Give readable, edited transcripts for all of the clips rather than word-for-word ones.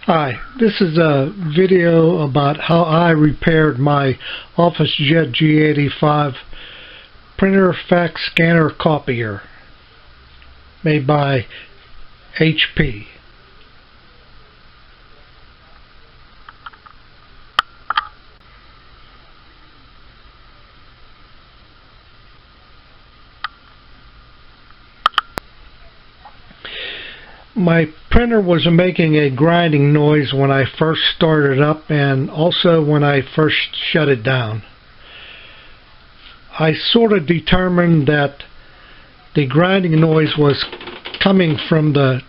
Hi, this is a video about how I repaired my Officejet G85 printer, fax, scanner, copier made by HP. My printer was making a grinding noise when I first started up and also when I first shut it down. I sort of determined that the grinding noise was coming from the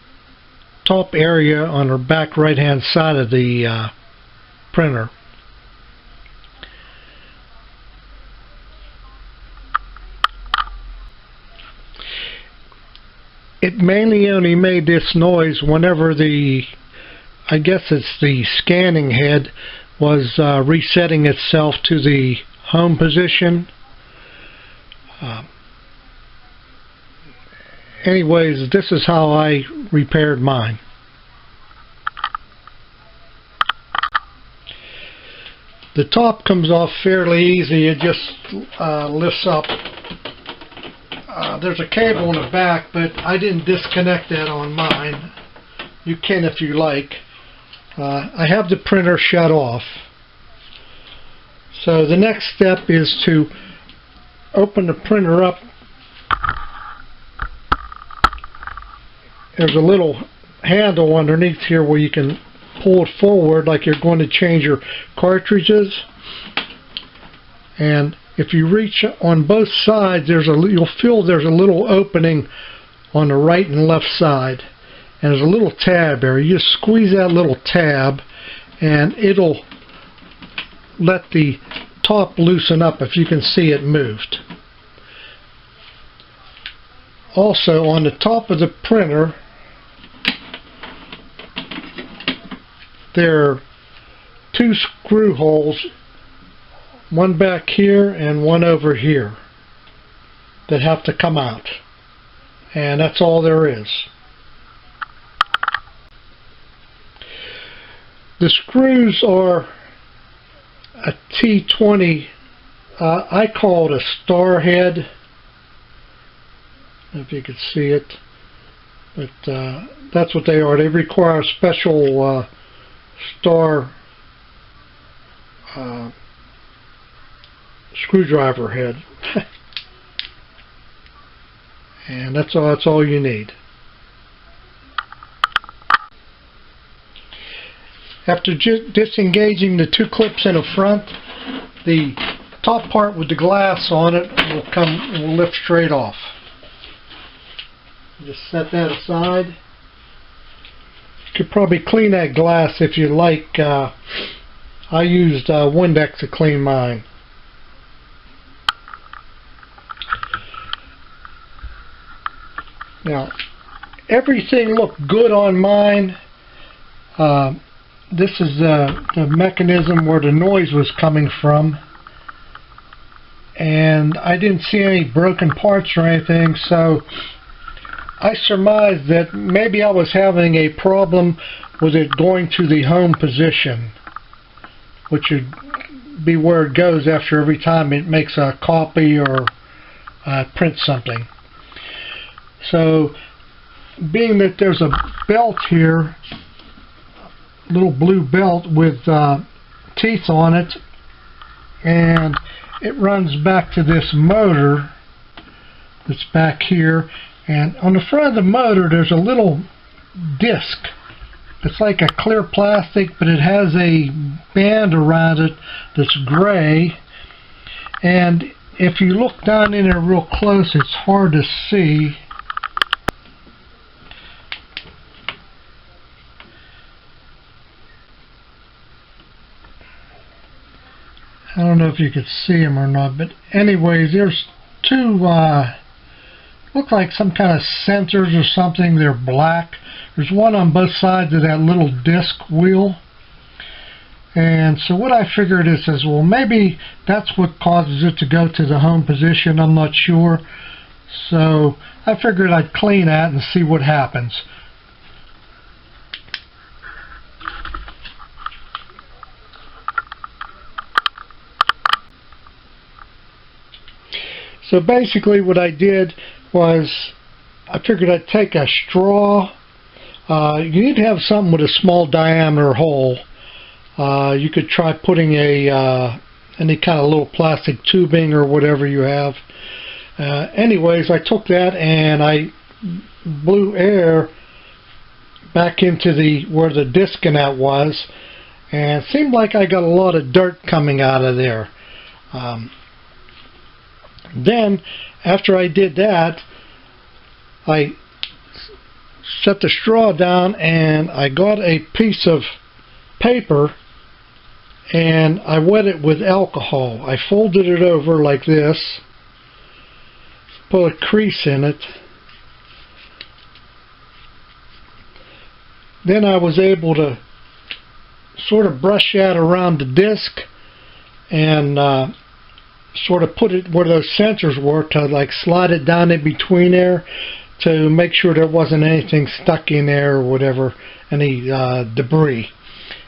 top area on the back right hand side of the printer. It mainly only made this noise whenever I guess it's the scanning head was resetting itself to the home position. Anyways, this is how I repaired mine. The top comes off fairly easy. It just lifts up. There's a cable in the back, but I didn't disconnect that on mine. You can if you like. I have the printer shut off. So the next step is to open the printer up. There's a little handle underneath here where you can pull it forward like you're going to change your cartridges. And if you reach on both sides, you'll feel there's a little opening on the right and left side. And there's a little tab there. You just squeeze that little tab and it'll let the top loosen up if you can see it moved. Also, on the top of the printer, there are two screw holes, one back here and one over here, that have to come out. And that's all there is. The screws are a T20. I call it a star head. If you could see it, but that's what they are. They require a special star screwdriver head, and that's all you need. After disengaging the two clips in the front, the top part with the glass on it will lift straight off. Just set that aside. You could probably clean that glass if you like. I used Windex to clean mine. Now, everything looked good on mine. This is the mechanism where the noise was coming from. And I didn't see any broken parts or anything, so I surmised that maybe I was having a problem with it going to the home position, which would be where it goes after every time it makes a copy or prints something. So, being that there's a belt here, a little blue belt with teeth on it, and it runs back to this motor that's back here. And on the front of the motor there's a little disc. It's like a clear plastic, but it has a band around it that's gray. And if you look down in there real close, it's hard to see. I don't know if you could see them or not, but anyways, there's two look like some kind of sensors or something. They're black. There's one on both sides of that little disc wheel. And so what I figured is, well, maybe that's what causes it to go to the home position. I'm not sure. So I figured I'd clean that and see what happens. So basically what I did was I figured I'd take a straw. You need to have something with a small diameter hole. You could try putting any kind of little plastic tubing or whatever you have. Anyways, I took that and I blew air back into where the disconnect was, and it seemed like I got a lot of dirt coming out of there. Then, after I did that, I set the straw down and I got a piece of paper and I wet it with alcohol. I folded it over like this, put a crease in it. Then I was able to sort of brush that around the disc and sort of put it where those sensors were, to like slide it down in between there to make sure there wasn't anything stuck in there or whatever, any debris.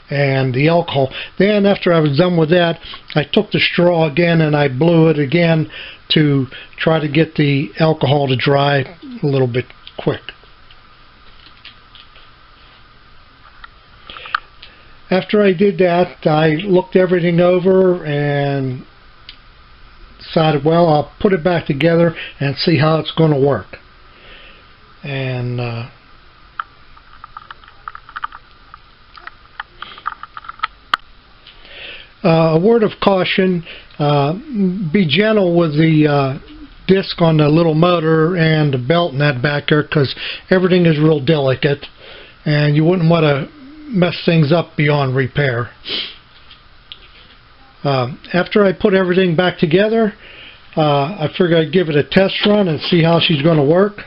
And the alcohol. Then after I was done with that, I took the straw again and I blew it again to try to get the alcohol to dry a little bit quick. After I did that, I looked everything over and decided, well, I'll put it back together and see how it's going to work. And a word of caution, be gentle with the disc on the little motor and the belt and that back there, because everything is real delicate and you wouldn't want to mess things up beyond repair. After I put everything back together, I figured I'd give it a test run and see how she's going to work.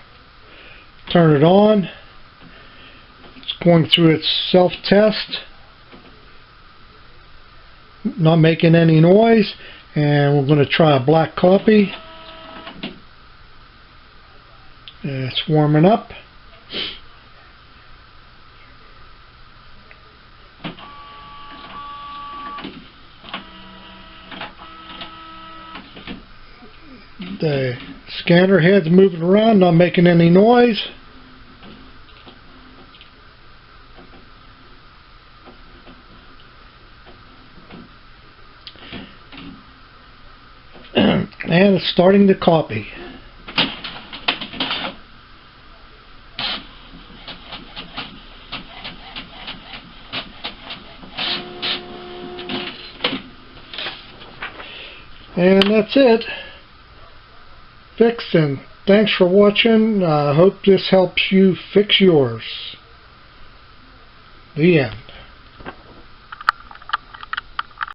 Turn it on. It's going through its self-test. Not making any noise. And we're going to try a black copy. It's warming up. The scanner head's moving around, not making any noise. And it's starting to copy. And that's it. Fixed, and thanks for watching. I hope this helps you fix yours. The end.